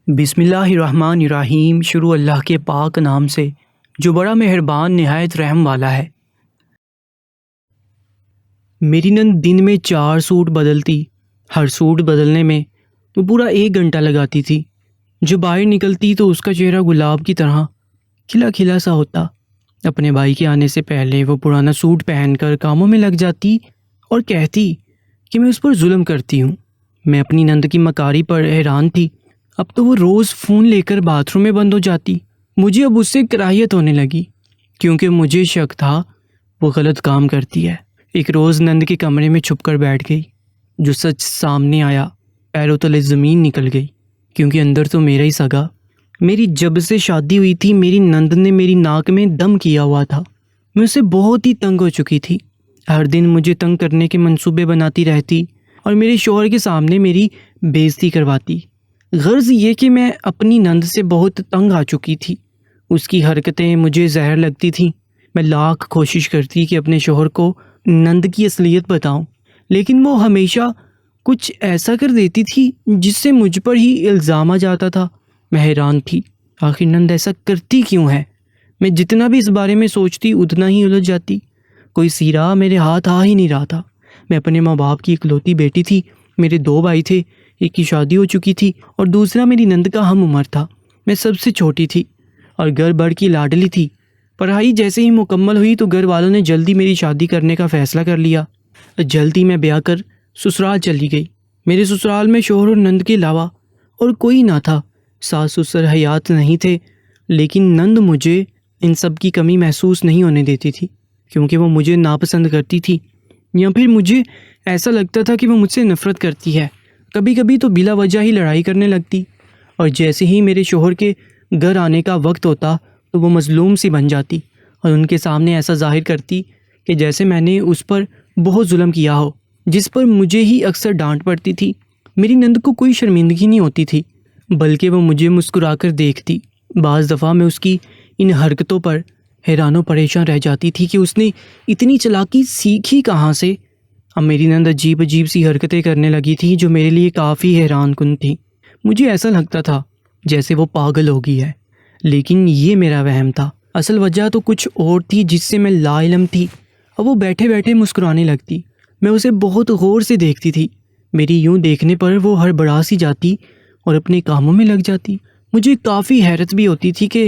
बिस्मिल्लाहिर्रहमानिर्रहीम। शुरू अल्लाह के पाक नाम से जो बड़ा मेहरबान निहायत रहम वाला है। मेरी नंद दिन में 4 सूट बदलती। हर सूट बदलने में वो पूरा 1 घंटा लगाती थी। जब बाहर निकलती तो उसका चेहरा गुलाब की तरह खिला खिला सा होता। अपने भाई के आने से पहले वो पुराना सूट पहनकर कामों में लग जाती और कहती कि मैं उस पर जुल्म करती हूँ। मैं अपनी नंद की मकारी पर हैरान थी। अब तो वो रोज़ फ़ोन लेकर बाथरूम में बंद हो जाती। मुझे अब उससे कराहियत होने लगी क्योंकि मुझे शक था वो गलत काम करती है। एक रोज़ नंद के कमरे में छुपकर बैठ गई। जो सच सामने आया, पैरों तले ज़मीन निकल गई क्योंकि अंदर तो मेरा ही सगा। मेरी जब से शादी हुई थी मेरी नंद ने मेरी नाक में दम किया हुआ था। मैं उससे बहुत ही तंग हो चुकी थी। हर दिन मुझे तंग करने के मंसूबे बनाती रहती और मेरे शौहर के सामने मेरी बेइज्जती करवाती। गर्ज ये कि मैं अपनी नंद से बहुत तंग आ चुकी थी। उसकी हरकतें मुझे जहर लगती थीं। मैं लाख कोशिश करती कि अपने शौहर को नंद की असलियत बताऊं, लेकिन वो हमेशा कुछ ऐसा कर देती थी जिससे मुझ पर ही इल्ज़ाम आ जाता था। मैं हैरान थी, आखिर नंद ऐसा करती क्यों है। मैं जितना भी इस बारे में सोचती उतना ही उलझ जाती। कोई सिरा मेरे हाथ आ ही नहीं रहा था। मैं अपने माँ बाप की इकलौती बेटी थी। मेरे 2 भाई थे, एक की शादी हो चुकी थी और दूसरा मेरी नंद का हम उम्र था। मैं सबसे छोटी थी और घर भर की लाडली थी। पढ़ाई जैसे ही मुकम्मल हुई तो घर वालों ने जल्दी मेरी शादी करने का फ़ैसला कर लिया। जल्दी मैं ब्याह कर ससुराल चली गई। मेरे ससुराल में शौहर और नंद के अलावा और कोई ना था। सास ससुर हयात नहीं थे, लेकिन नंद मुझे इन सब की कमी महसूस नहीं होने देती थी क्योंकि वो मुझे नापसंद करती थी, या फिर मुझे ऐसा लगता था कि वो मुझसे नफ़रत करती है। कभी कभी तो बिला वजह ही लड़ाई करने लगती और जैसे ही मेरे शौहर के घर आने का वक्त होता तो वो मज़लूम सी बन जाती और उनके सामने ऐसा जाहिर करती कि जैसे मैंने उस पर बहुत जुल्म किया हो, जिस पर मुझे ही अक्सर डांट पड़ती थी। मेरी नंद को कोई शर्मिंदगी नहीं होती थी, बल्कि वो मुझे मुस्कुराकर देखती। बाज़ दफ़ा मैं उसकी इन हरकतों पर हैरान और परेशान रह जाती थी कि उसने इतनी चालाकी सीखी कहाँ से। अब मेरी नंद अजीब अजीब सी हरकतें करने लगी थी जो मेरे लिए काफ़ी हैरानकुन थी। मुझे ऐसा लगता था जैसे वो पागल हो गई है, लेकिन ये मेरा वहम था। असल वजह तो कुछ और थी जिससे मैं लाइलम थी। अब वो बैठे बैठे मुस्कुराने लगती। मैं उसे बहुत गौर से देखती थी। मेरी यूं देखने पर वो हड़बड़ा सी जाती और अपने कामों में लग जाती। मुझे काफ़ी हैरत भी होती थी कि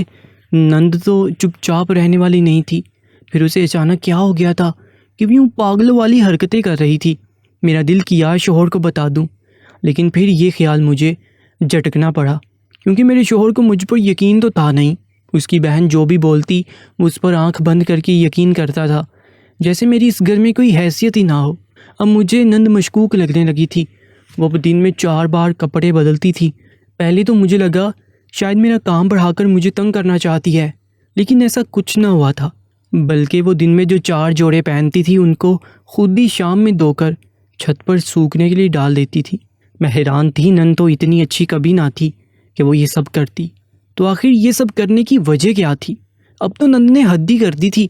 नंद तो चुपचाप रहने वाली नहीं थी। फिर उसे अचानक क्या हो गया था कि यूँ पागलों वाली हरकतें कर रही थी। मेरा दिल किया शौहर को बता दूं, लेकिन फिर ये ख्याल मुझे झटकना पड़ा क्योंकि मेरे शौहर को मुझ पर यकीन तो था नहीं। उसकी बहन जो भी बोलती वो उस पर आंख बंद करके यकीन करता था, जैसे मेरी इस घर में कोई हैसियत ही ना हो। अब मुझे नंद मशकूक लगने लगी थी। वो दिन में 4 बार कपड़े बदलती थी। पहले तो मुझे लगा शायद मेरा काम बढ़ाकर मुझे तंग करना चाहती है, लेकिन ऐसा कुछ ना हुआ था। बल्कि वो दिन में जो 4 जोड़े पहनती थी उनको खुद ही शाम में धोकर छत पर सूखने के लिए डाल देती थी। मैं हैरान थी, नंद तो इतनी अच्छी कभी ना थी कि वो ये सब करती। तो आखिर ये सब करने की वजह क्या थी। अब तो नंद ने हद ही कर दी थी।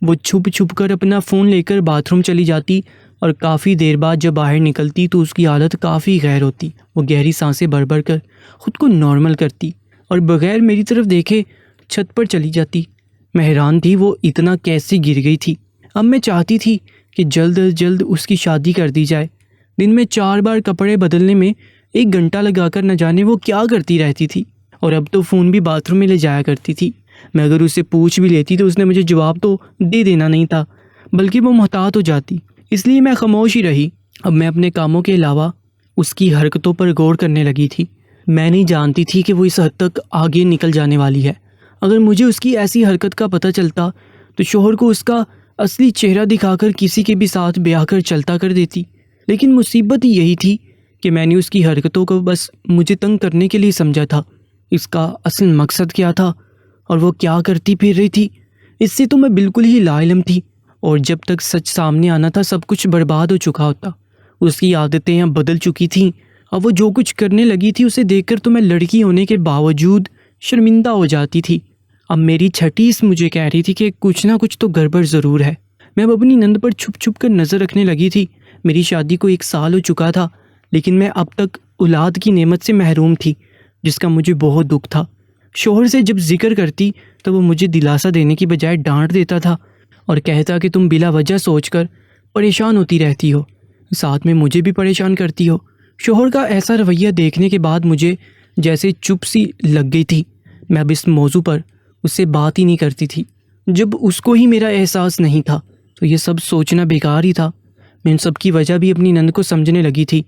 वो छुप छुप कर अपना फ़ोन लेकर बाथरूम चली जाती और काफ़ी देर बाद जब बाहर निकलती तो उसकी हालत काफ़ी गैर होती। वो गहरी सांसें भर भर कर ख़ुद को नॉर्मल करती और बग़ैर मेरी तरफ देखे छत पर चली जाती। मैं हैरान थी वो इतना कैसे गिर गई थी। अब मैं चाहती थी कि जल्द अज जल्द उसकी शादी कर दी जाए। दिन में 4 बार कपड़े बदलने में 1 घंटा लगाकर न जाने वो क्या करती रहती थी। और अब तो फ़ोन भी बाथरूम में ले जाया करती थी। मैं अगर उससे पूछ भी लेती तो उसने मुझे जवाब तो दे देना नहीं था, बल्कि वो मुहतात हो जाती। इसलिए मैं खामोश ही रही। अब मैं अपने कामों के अलावा उसकी हरकतों पर गौर करने लगी थी। मैं नहीं जानती थी कि वो इस हद तक आगे निकल जाने वाली है। अगर मुझे उसकी ऐसी हरकत का पता चलता तो शौहर को उसका असली चेहरा दिखाकर किसी के भी साथ ब्याह कर चलता कर देती। लेकिन मुसीबत ही यही थी कि मैंने उसकी हरकतों को बस मुझे तंग करने के लिए समझा था। इसका असल मकसद क्या था और वो क्या करती फिर रही थी, इससे तो मैं बिल्कुल ही लाइलम थी। और जब तक सच सामने आना था सब कुछ बर्बाद हो चुका होता। उसकी आदतें अब बदल चुकी थीं। अब वो जो कुछ करने लगी थी उसे देखकर तो मैं लड़की होने के बावजूद शर्मिंदा हो जाती थी। अब मेरी छठीस मुझे कह रही थी कि कुछ ना कुछ तो गड़बड़ ज़रूर है। मैं अब अपनी नंद पर छुप छुप कर नज़र रखने लगी थी। मेरी शादी को 1 साल हो चुका था, लेकिन मैं अब तक औलाद की नेमत से महरूम थी। जिसका मुझे बहुत दुख था। शोहर से जब जिक्र करती तो वो मुझे दिलासा देने की बजाय डांट देता था और कहता कि तुम बिला वजह सोचकर परेशान होती रहती हो, साथ में मुझे भी परेशान करती हो। शोहर का ऐसा रवैया देखने के बाद मुझे जैसे चुप सी लग गई थी। मैं अब इस मौजू पर उससे बात ही नहीं करती थी। जब उसको ही मेरा एहसास नहीं था तो ये सब सोचना बेकार ही था। मैं इन सब की वजह भी अपनी नंद को समझने लगी थी।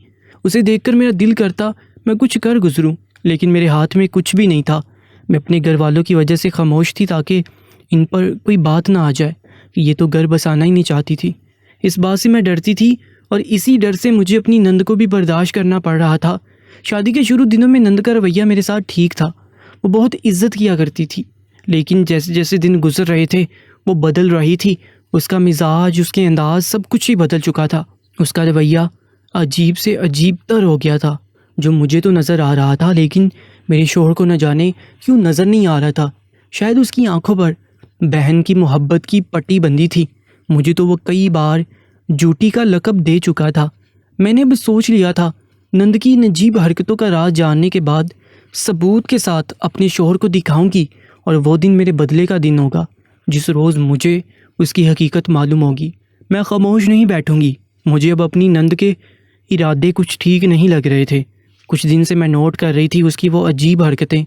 उसे देखकर मेरा दिल करता मैं कुछ कर गुजरूं, लेकिन मेरे हाथ में कुछ भी नहीं था। मैं अपने घर वालों की वजह से खामोश थी ताकि इन पर कोई बात ना आ जाए कि ये तो घर बसाना ही नहीं चाहती थी। इस बात से मैं डरती थी और इसी डर से मुझे अपनी नंद को भी बर्दाश्त करना पड़ रहा था। शादी के शुरू दिनों में नंद का रवैया मेरे साथ ठीक था। वो बहुत इज्जत किया करती थी, लेकिन जैसे जैसे दिन गुजर रहे थे वो बदल रही थी। उसका मिजाज, उसके अंदाज, सब कुछ ही बदल चुका था। उसका रवैया अजीब से अजीब तर हो गया था, जो मुझे तो नज़र आ रहा था, लेकिन मेरे शोहर को न जाने क्यों नज़र नहीं आ रहा था। शायद उसकी आंखों पर बहन की मोहब्बत की पट्टी बंधी थी। मुझे तो वो कई बार जूटी का लक़ब दे चुका था। मैंने अब सोच लिया था नंद की इन अजीब हरकतों का राज जानने के बाद सबूत के साथ अपने शोहर को दिखाऊंगी, और वो दिन मेरे बदले का दिन होगा जिस रोज़ मुझे उसकी हकीकत मालूम होगी। मैं खामोश नहीं बैठूंगी। मुझे अब अपनी नंद के इरादे कुछ ठीक नहीं लग रहे थे। कुछ दिन से मैं नोट कर रही थी उसकी वो अजीब हरकतें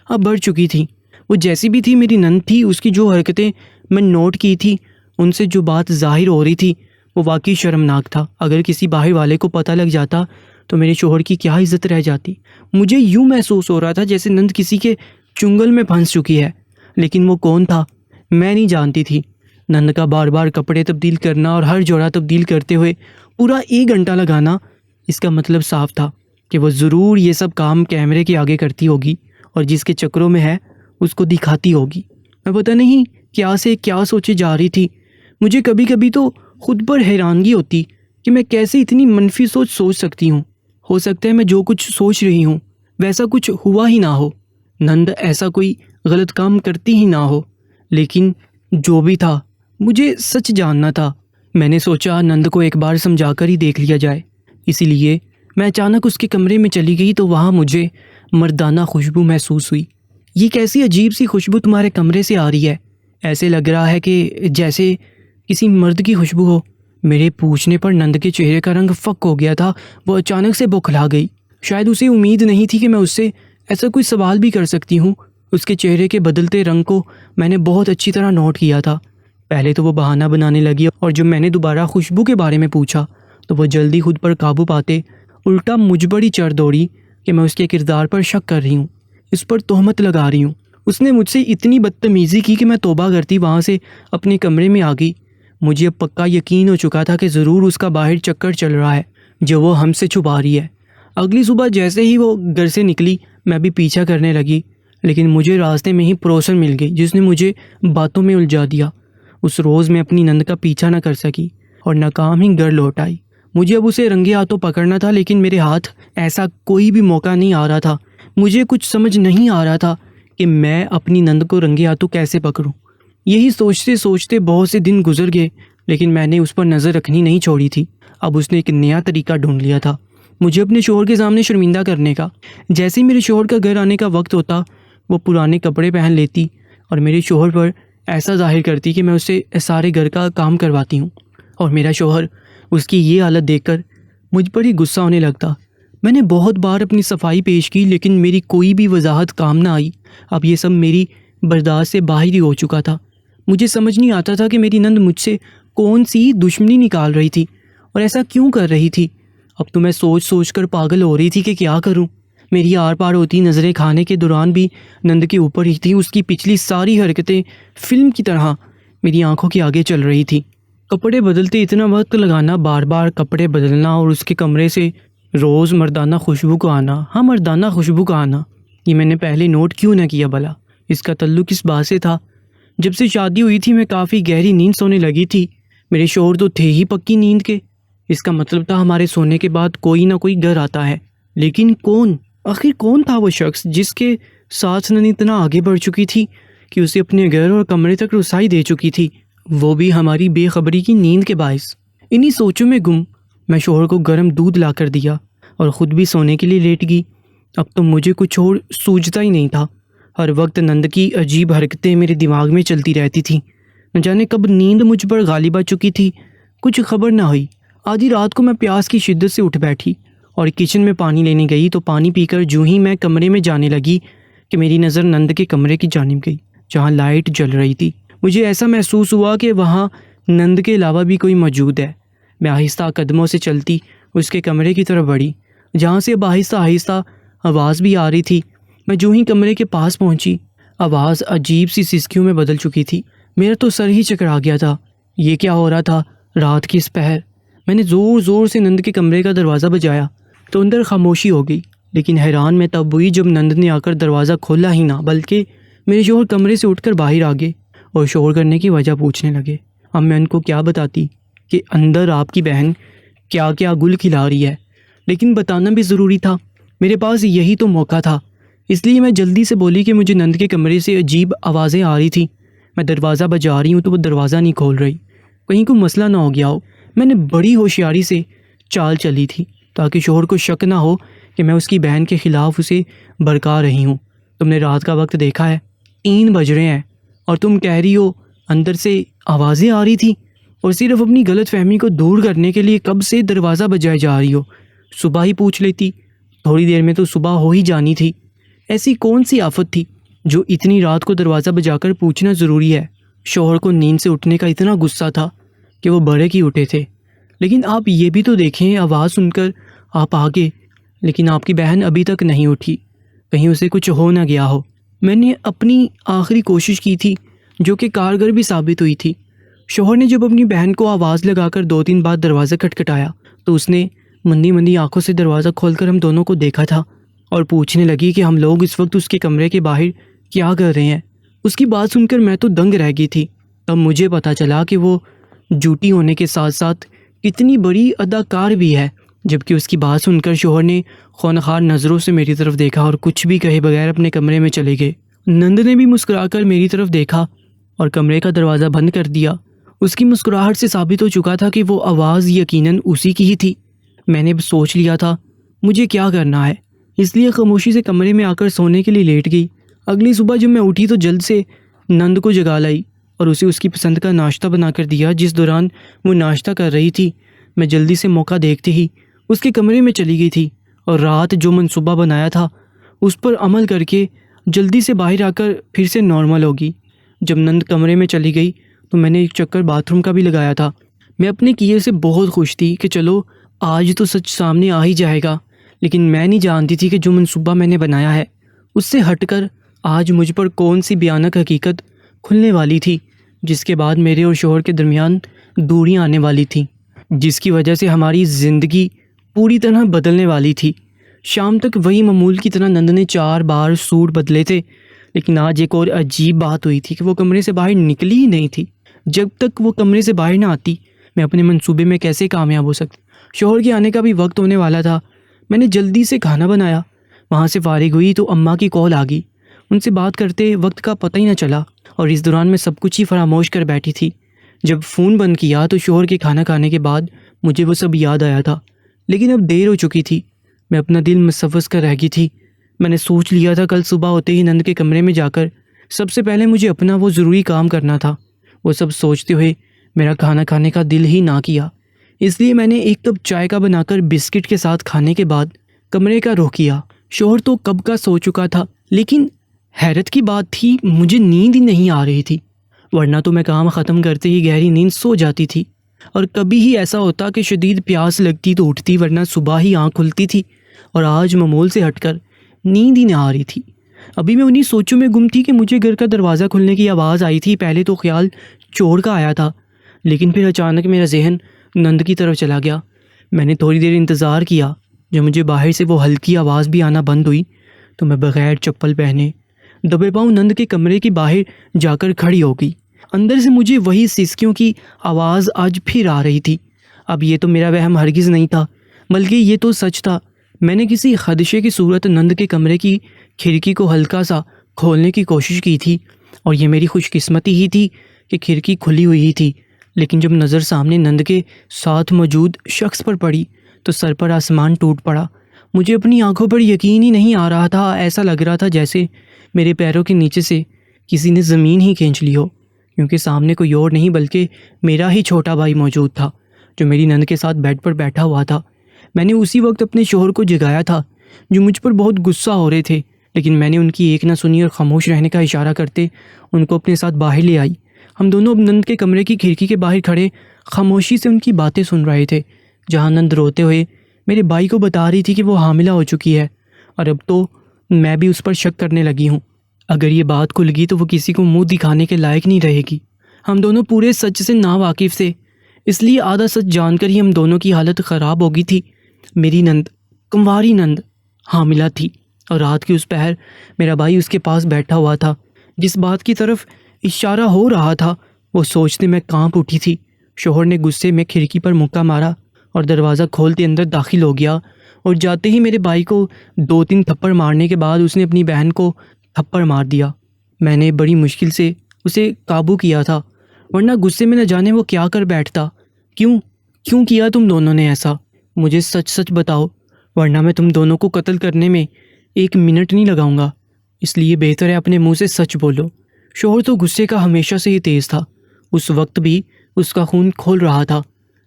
अब बढ़ चुकी थी। वो जैसी भी थी मेरी नंद थी, उसकी जो हरकतें मैं नोट की थी उनसे जो बात जाहिर हो रही थी वो वाकई शर्मनाक था। अगर किसी बाहर वाले को पता लग जाता तो मेरे शोहर की क्या इज्जत रह जाती। मुझे यूं महसूस हो रहा था जैसे नंद किसी के चुंगल में फंस चुकी है, लेकिन वो कौन था मैं नहीं जानती थी। नंद का बार बार कपड़े तब्दील करना और हर जोड़ा तब्दील करते हुए पूरा 1 घंटा लगाना, इसका मतलब साफ था कि वो ज़रूर ये सब काम कैमरे के आगे करती होगी और जिसके चक्रों में है उसको दिखाती होगी। मैं पता नहीं क्या से क्या सोचे जा रही थी। मुझे कभी कभी तो खुद पर हैरानगी होती कि मैं कैसे इतनी मनफी सोच सकती हूँ। हो सकता है मैं जो कुछ सोच रही हूँ वैसा कुछ हुआ ही ना हो, नंद ऐसा कोई गलत काम करती ही ना हो, लेकिन जो भी था मुझे सच जानना था। मैंने सोचा नंद को एक बार समझाकर ही देख लिया जाए। इसीलिए मैं अचानक उसके कमरे में चली गई तो वहाँ मुझे मर्दाना खुशबू महसूस हुई। ये कैसी अजीब सी खुशबू तुम्हारे कमरे से आ रही है? ऐसे लग रहा है कि जैसे किसी मर्द की खुशबू हो। मेरे पूछने पर नंद के चेहरे का रंग फक हो गया था। वो अचानक से बौखला गई। शायद उसे उम्मीद नहीं थी कि मैं उससे ऐसा कोई सवाल भी कर सकती हूँ। उसके चेहरे के बदलते रंग को मैंने बहुत अच्छी तरह नोट किया था। पहले तो वो बहाना बनाने लगी और जब मैंने दोबारा खुशबू के बारे में पूछा तो वो जल्दी खुद पर काबू पाते उल्टा मुझ पर ही चढ़ दौड़ी कि मैं उसके किरदार पर शक कर रही हूँ, इस पर तोहमत लगा रही हूँ। उसने मुझसे इतनी बदतमीज़ी की कि मैं तौबा करती वहाँ से अपने कमरे में आ गई। मुझे अब पक्का यकीन हो चुका था कि ज़रूर उसका बाहर चक्कर चल रहा है जो वो हमसे छुपा रही है। अगली सुबह जैसे ही वो घर से निकली मैं भी पीछा करने लगी, लेकिन मुझे रास्ते में ही पड़ोसन मिल गई जिसने मुझे बातों में उलझा दिया। उस रोज़ मैं अपनी नंद का पीछा न कर सकी और नाकाम ही घर लौट आई। मुझे अब उसे रंगे हाथों पकड़ना था, लेकिन मेरे हाथ ऐसा कोई भी मौका नहीं आ रहा था। मुझे कुछ समझ नहीं आ रहा था कि मैं अपनी नंद को रंगे हाथों कैसे पकड़ूं। यही सोचते सोचते बहुत से दिन गुजर गए, लेकिन मैंने उस पर नज़र रखनी नहीं छोड़ी थी। अब उसने एक नया तरीका ढूंढ लिया था मुझे अपने शोहर के सामने शर्मिंदा करने का। जैसे ही मेरे शोहर का घर आने का वक्त होता वो पुराने कपड़े पहन लेती और मेरे शोहर पर ऐसा जाहिर करती कि मैं उससे सारे घर का काम करवाती हूँ, और मेरा शोहर उसकी ये हालत देखकर मुझ पर ही गुस्सा होने लगता। मैंने बहुत बार अपनी सफाई पेश की, लेकिन मेरी कोई भी वजाहत काम ना आई। अब ये सब मेरी बर्दाश्त से बाहर ही हो चुका था। मुझे समझ नहीं आता था कि मेरी नंद मुझसे कौन सी दुश्मनी निकाल रही थी और ऐसा क्यों कर रही थी। अब तो मैं सोच सोच कर पागल हो रही थी कि क्या करूं। मेरी आर पार होती नज़रें खाने के दौरान भी नंद के ऊपर ही थी। उसकी पिछली सारी हरकतें फिल्म की तरह मेरी आंखों के आगे चल रही थी। कपड़े बदलते इतना वक्त लगाना, बार बार कपड़े बदलना और उसके कमरे से रोज़ मर्दाना खुशबू का आना। हाँ, मर्दाना खुशबू का आना। ये मैंने पहले नोट क्यों ना किया भला? इसका तल्लुक इस बात से था जब से शादी हुई थी मैं काफ़ी गहरी नींद सोने लगी थी। मेरे शोहर तो थे ही पक्की नींद के। इसका मतलब था हमारे सोने के बाद कोई ना कोई घर आता है। लेकिन कौन? आखिर कौन था वो शख्स जिसके साथ नंद इतना आगे बढ़ चुकी थी कि उसे अपने घर और कमरे तक रसाई दे चुकी थी, वो भी हमारी बेखबरी की नींद के बायस। इन्हीं सोचों में गुम मैं शोहर को गर्म दूध ला कर दिया और ख़ुद भी सोने के लिए लेट गई। अब तो मुझे कुछ और सूझता ही नहीं था। हर वक्त नंद की अजीब हरकतें मेरे दिमाग में चलती रहती थीं। न जाने कब नींद मुझ पर गालिब आ चुकी थी, कुछ खबर ना हुई। आधी रात को मैं प्यास की शिद्दत से उठ बैठी और किचन में पानी लेने गई तो पानी पीकर जूं ही मैं कमरे में जाने लगी कि मेरी नज़र नंद के कमरे की जानिब गई, जहाँ लाइट जल रही थी। मुझे ऐसा महसूस हुआ कि वहाँ नंद के अलावा भी कोई मौजूद है। मैं आहिस्ता कदमों से चलती उसके कमरे की तरफ बढ़ी, जहाँ से अब आहिस्ता आहिस्ता आवाज़ भी आ रही थी। मैं जूं ही कमरे के पास पहुंची, आवाज़ अजीब सी सिसकियों में बदल चुकी थी। मेरा तो सर ही चकरा गया था। ये क्या हो रहा था रात की इस पहर? मैंने ज़ोर ज़ोर से नंद के कमरे का दरवाज़ा बजाया तो अंदर खामोशी हो गई। लेकिन हैरान मैं तब हुई जब नंद ने आकर दरवाज़ा खोला ही ना, बल्कि मेरे शोहर कमरे से उठकर बाहर आ गए और शोर करने की वजह पूछने लगे। अब मैं उनको क्या बताती कि अंदर आपकी बहन क्या क्या गुल खिला रही है, लेकिन बताना भी ज़रूरी था। मेरे पास यही तो मौका था। इसलिए मैं जल्दी से बोली कि मुझे नंद के कमरे से अजीब आवाज़ें आ रही थी। मैं दरवाज़ा बजा रही हूँ तो वो दरवाज़ा नहीं खोल रही। कहीं कोई मसला ना हो गया हो। मैंने बड़ी होशियारी से चाल चली थी ताकि शोहर को शक ना हो कि मैं उसकी बहन के ख़िलाफ़ उसे भड़का रही हूँ। तुमने रात का वक्त देखा है, 3 बज रहे हैं और तुम कह रही हो अंदर से आवाज़ें आ रही थी, और सिर्फ अपनी गलत फहमी को दूर करने के लिए कब से दरवाज़ा बजाए जा रही हो। सुबह ही पूछ लेती, थोड़ी देर में तो सुबह हो ही जानी थी। ऐसी कौन सी आफत थी जो इतनी रात को दरवाज़ा बजाकर पूछना ज़रूरी है? शोहर को नींद से उठने का इतना गुस्सा था कि वो बड़े ही उठे थे। लेकिन आप ये भी तो देखें, आवाज़ सुनकर आप आ गए, लेकिन आपकी बहन अभी तक नहीं उठी। कहीं उसे कुछ हो ना गया हो। मैंने अपनी आखिरी कोशिश की थी जो कि कारगर भी साबित हुई थी। शोहर ने जब अपनी बहन को आवाज़ लगाकर 2-3 बार दरवाज़ा खटखटाया तो उसने मंदी मंदी आंखों से दरवाज़ा खोलकर हम दोनों को देखा था और पूछने लगी कि हम लोग इस वक्त उसके कमरे के बाहर क्या कर रहे हैं। उसकी बात सुनकर मैं तो दंग रह गई थी। तब मुझे पता चला कि वो झूठी होने के साथ साथ इतनी बड़ी अदाकार भी है। जबकि उसकी बात सुनकर शोहर ने खौनखार नज़रों से मेरी तरफ देखा और कुछ भी कहे बगैर अपने कमरे में चले गए। नंद ने भी मुस्कुराकर मेरी तरफ देखा और कमरे का दरवाज़ा बंद कर दिया। उसकी मुस्कुराहट से साबित हो चुका था कि वो आवाज़ यकीनन उसी की ही थी। मैंने सोच लिया था मुझे क्या करना है, इसलिए खामोशी से कमरे में आकर सोने के लिए लेट गई। अगली सुबह जब मैं उठी तो जल्द से नंद को जगा लाई और उसे उसकी पसंद का नाश्ता बनाकर दिया। जिस दौरान वो नाश्ता कर रही थी, मैं जल्दी से मौका देखते ही उसके कमरे में चली गई थी और रात जो मनसूबा बनाया था उस पर अमल करके जल्दी से बाहर आकर फिर से नॉर्मल होगी। जब नंद कमरे में चली गई तो मैंने एक चक्कर बाथरूम का भी लगाया था। मैं अपने किए से बहुत खुश थी कि चलो आज तो सच सामने आ ही जाएगा। लेकिन मैं नहीं जानती थी कि जो मनसूबा मैंने बनाया है उससे हटकर आज मुझ पर कौन सी भयानक हकीकत खुलने वाली थी, जिसके बाद मेरे और शोहर के दरमियान दूरियां आने वाली थीं, जिसकी वजह से हमारी ज़िंदगी पूरी तरह बदलने वाली थी। शाम तक वही मामूल की तरह नंद ने 4 बार सूट बदले थे, लेकिन आज एक और अजीब बात हुई थी कि वो कमरे से बाहर निकली ही नहीं थी। जब तक वो कमरे से बाहर ना आती मैं अपने मंसूबे में कैसे कामयाब हो सकती। शोहर के आने का भी वक्त होने वाला था। मैंने जल्दी से खाना बनाया, वहाँ से फारिग हुई तो अम्मा की कॉल आ गई। उनसे बात करते वक्त का पता ही ना चला और इस दौरान मैं सब कुछ ही फरामोश कर बैठी थी। जब फ़ोन बंद किया तो शोहर के खाना खाने के बाद मुझे वो सब याद आया था, लेकिन अब देर हो चुकी थी। मैं अपना दिल मुसव्वस कर रह गई थी। मैंने सोच लिया था कल सुबह होते ही नंद के कमरे में जाकर सबसे पहले मुझे अपना वो ज़रूरी काम करना था। वो सब सोचते हुए मेरा खाना खाने का दिल ही ना किया, इसलिए मैंने एक कप चाय का बनाकर बिस्किट के साथ खाने के बाद कमरे का रुख किया। शोहर तो कब का सो चुका था, लेकिन हैरत की बात थी मुझे नींद ही नहीं आ रही थी। वरना तो मैं काम ख़त्म करते ही गहरी नींद सो जाती थी और कभी ही ऐसा होता कि शदीद प्यास लगती तो उठती, वरना सुबह ही आँख खुलती थी। और आज मामूल से हटकर नींद ही नहीं आ रही थी। अभी मैं उन्हीं सोचों में गुम थी कि मुझे घर का दरवाज़ा खुलने की आवाज़ आई थी। पहले तो ख्याल चोर का आया था, लेकिन फिर अचानक मेरा जहन नंद की तरफ चला गया। मैंने थोड़ी देर इंतज़ार किया। जब मुझे बाहर से वो हल्की आवाज़ भी आना बंद हुई तो मैं बग़ैर चप्पल पहने दबे पाँव नंद के कमरे के बाहर जाकर खड़ी हो गई। अंदर से मुझे वही सिसकियों की आवाज़ आज फिर आ रही थी। अब ये तो मेरा वहम हरगिज़ नहीं था, बल्कि ये तो सच था। मैंने किसी खदशे की सूरत नंद के कमरे की खिड़की को हल्का सा खोलने की कोशिश की थी और ये मेरी खुशकिस्मती ही थी कि खिड़की खुली हुई ही थी। लेकिन जब नज़र सामने नंद के साथ मौजूद शख्स पर पड़ी तो सर पर आसमान टूट पड़ा। मुझे अपनी आंखों पर यकीन ही नहीं आ रहा था। ऐसा लग रहा था जैसे मेरे पैरों के नीचे से किसी ने ज़मीन ही खींच ली हो, क्योंकि सामने कोई और नहीं बल्कि मेरा ही छोटा भाई मौजूद था, जो मेरी नंद के साथ बेड पर बैठा हुआ था। मैंने उसी वक्त अपने शोहर को जगाया था, जो मुझ पर बहुत गुस्सा हो रहे थे, लेकिन मैंने उनकी एक ना सुनी और खामोश रहने का इशारा करते उनको अपने साथ बाहर ले आई। हम दोनों अब नंद के कमरे की खिड़की के बाहर खड़े खामोशी से उनकी बातें सुन रहे थे, जहाँ नंद रोते हुए मेरे भाई को बता रही थी कि वो हामिला हो चुकी है और अब तो मैं भी उस पर शक करने लगी हूँ। अगर ये बात खुल गई तो वो किसी को मुंह दिखाने के लायक नहीं रहेगी। हम दोनों पूरे सच से नावाकिफ़ थे, इसलिए आधा सच जानकर ही हम दोनों की हालत ख़राब हो गई थी। मेरी नंद, कुंवारी नंद, हामिला थी और रात की उस पहर मेरा भाई उसके पास बैठा हुआ था। जिस बात की तरफ इशारा हो रहा था वो सोचते मैं कांप उठी थी। शोहर ने गुस्से में खिड़की पर मुक्का मारा और दरवाज़ा खोलते अंदर दाखिल हो गया और जाते ही मेरे भाई को 2-3 थप्पड़ मारने के बाद उसने अपनी बहन को थप्पड़ मार दिया। मैंने बड़ी मुश्किल से उसे काबू किया था, वरना गुस्से में न जाने वो क्या कर बैठता। क्यों क्यों किया तुम दोनों ने ऐसा? मुझे सच सच बताओ, वरना मैं तुम दोनों को कत्ल करने में 1 मिनट नहीं लगाऊंगा। इसलिए बेहतर है अपने मुंह से सच बोलो। शोहर तो गुस्से का हमेशा से ही तेज़ था। उस वक्त भी उसका खून खोल रहा था,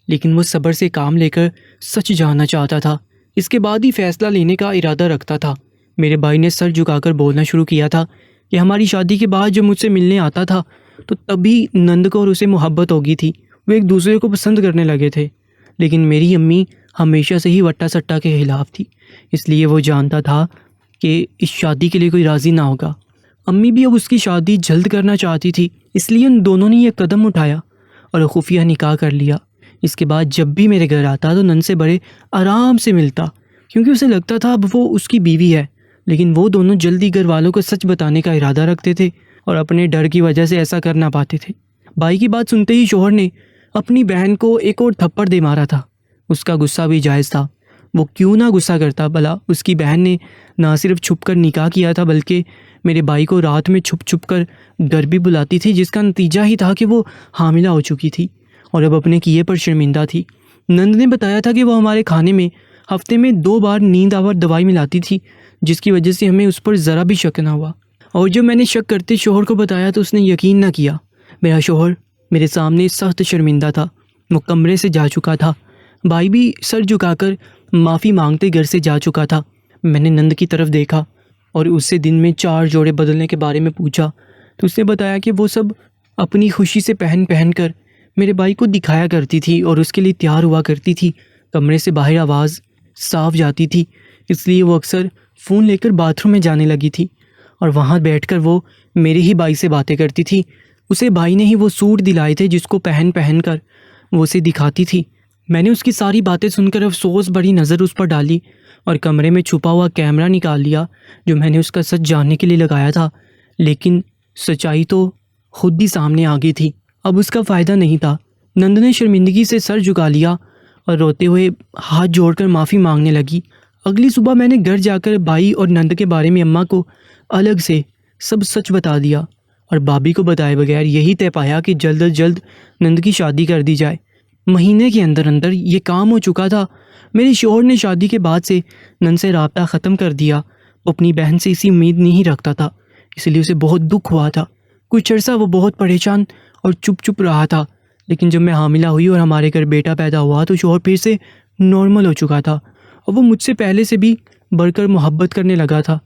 लेकिन वो सब्र से काम लेकर सच जानना चाहता था। इसके बाद ही फैसला लेने का इरादा रखता था। मेरे भाई ने सर झुकाकर बोलना शुरू किया था कि हमारी शादी के बाद जब मुझसे मिलने आता था तो तभी नंद को और उसे मोहब्बत हो गई थी। वो एक दूसरे को पसंद करने लगे थे, लेकिन मेरी अम्मी हमेशा से ही वट्टा सट्टा के खिलाफ थी, इसलिए वो जानता था कि इस शादी के लिए कोई राज़ी ना होगा। अम्मी भी अब उसकी शादी जल्द करना चाहती थी, इसलिए उन दोनों ने यह कदम उठाया और खुफिया निकाह कर लिया। इसके बाद जब भी मेरे घर आता तो नंद से बड़े आराम से मिलता, क्योंकि उसे लगता था अब वो उसकी बीवी है। लेकिन वो दोनों जल्दी घर वालों को सच बताने का इरादा रखते थे और अपने डर की वजह से ऐसा कर ना पाते थे। भाई की बात सुनते ही शोहर ने अपनी बहन को एक और थप्पड़ दे मारा था। उसका गुस्सा भी जायज़ था। वो क्यों ना गुस्सा करता भला? उसकी बहन ने ना सिर्फ छुपकर निकाह किया था, बल्कि मेरे भाई को रात में छुप छुप कर घर भी बुलाती थी, जिसका नतीजा ही था कि वो हामिला हो चुकी थी और अब अपने किए पर शर्मिंदा थी। नंद ने बताया था कि वो हमारे खाने में हफ्ते में 2 बार नींद आवर दवाई मिलाती थी, जिसकी वजह से हमें उस पर ज़रा भी शक ना हुआ। और जब मैंने शक करते शोहर को बताया तो उसने यकीन ना किया। मेरा शोहर मेरे सामने सख्त शर्मिंदा था। वो कमरे से जा चुका था। भाई भी सर झुकाकर माफ़ी मांगते घर से जा चुका था। मैंने नंद की तरफ देखा और उससे दिन में 4 जोड़े बदलने के बारे में पूछा तो उसने बताया कि वो सब अपनी खुशी से पहन कर मेरे भाई को दिखाया करती थी और उसके लिए तैयार हुआ करती थी। कमरे से बाहर आवाज़ साफ जाती थी, इसलिए वो अक्सर फ़ोन लेकर बाथरूम में जाने लगी थी और वहाँ बैठकर वो मेरे ही भाई से बातें करती थी। उसे भाई ने ही वो सूट दिलाए थे जिसको पहन कर वो उसे दिखाती थी। मैंने उसकी सारी बातें सुनकर अफसोस भरी नज़र उस पर डाली और कमरे में छुपा हुआ कैमरा निकाल लिया जो मैंने उसका सच जानने के लिए लगाया था। लेकिन सच्चाई तो खुद ही सामने आ गई थी। अब उसका फ़ायदा नहीं था। नंद ने शर्मिंदगी से सर झुका लिया और रोते हुए हाथ जोड़कर माफ़ी मांगने लगी। अगली सुबह मैंने घर जाकर भाई और नंद के बारे में अम्मा को अलग से सब सच बता दिया और भाभी को बताए बगैर यही तय पाया कि जल्द अज जल्द नंद की शादी कर दी जाए। महीने के अंदर अंदर ये काम हो चुका था। मेरे शोहर ने शादी के बाद से नंद से राब्ता ख़त्म कर दिया। वो अपनी बहन से इसी उम्मीद नहीं रखता था, इसलिए उसे बहुत दुख हुआ था। कुछ अर्सा वो बहुत परेशान और चुप चुप रहा था, लेकिन जब मैं हामिला हुई और हमारे घर बेटा पैदा हुआ तो शोहर फिर से नॉर्मल हो चुका था और वो मुझसे पहले से भी बढ़कर मोहब्बत करने लगा था।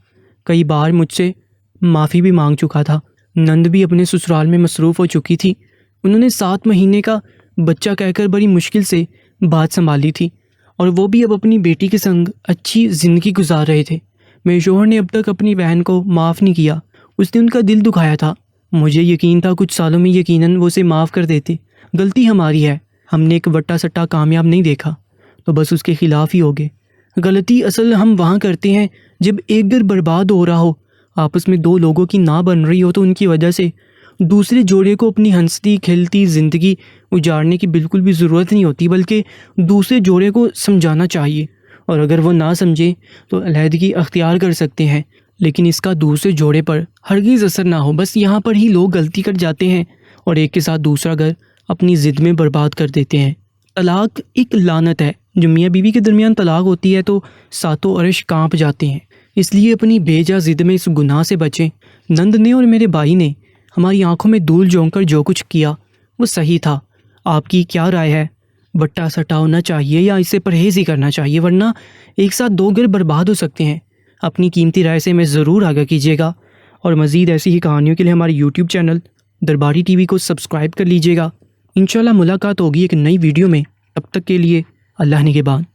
कई बार मुझसे माफ़ी भी मांग चुका था। नंद भी अपने ससुराल में मसरूफ़ हो चुकी थी। उन्होंने 7 महीने का बच्चा कहकर बड़ी मुश्किल से बात संभाली थी और वो भी अब अपनी बेटी के संग अच्छी ज़िंदगी गुजार रहे थे। मेरे शोहर ने अब तक अपनी बहन को माफ़ नहीं किया। उसने उनका दिल दुखाया था। मुझे यकीन था कुछ सालों में यकीनन वो उसे माफ़ कर देते। गलती हमारी है, हमने एक वट्टा सट्टा कामयाब नहीं देखा तो बस उसके खिलाफ ही हो गए। गलती असल हम वहाँ करते हैं जब एक घर बर्बाद हो रहा हो, आपस में 2 लोगों की ना बन रही हो तो उनकी वजह से दूसरे जोड़े को अपनी हंसती खिलती ज़िंदगी उजाड़ने की बिल्कुल भी ज़रूरत नहीं होती, बल्कि दूसरे जोड़े को समझाना चाहिए और अगर वो ना समझे तो अलहदगी अख्तियार कर सकते हैं, लेकिन इसका दूसरे जोड़े पर हरगिज़ असर ना हो। बस यहाँ पर ही लोग गलती कर जाते हैं और एक के साथ दूसरा घर अपनी ज़िद में बर्बाद कर देते हैं। तलाक एक लानत है जब मियाँ बीवी के दरमियान तलाक होती है तो सातों अर्श कांप जाते हैं। इसलिए अपनी बेजा ज़िद में इस गुनाह से बचें। नंद ने और मेरे भाई ने हमारी आंखों में धूल झोंक कर जो कुछ किया वो सही था। आपकी क्या राय है? बट्टा सटा होना चाहिए या इससे परहेज़ ही करना चाहिए, वरना एक साथ 2 घर बर्बाद हो सकते हैं। अपनी कीमती राय से हमें ज़रूर आगाह कीजिएगा और मज़ीद ऐसी ही कहानियों के लिए हमारे यूट्यूब चैनल दरबारी टीवी को सब्सक्राइब कर लीजिएगा। इंशाल्लाह मुलाकात होगी एक नई वीडियो में। तब तक के लिए अल्लाह निगहबान।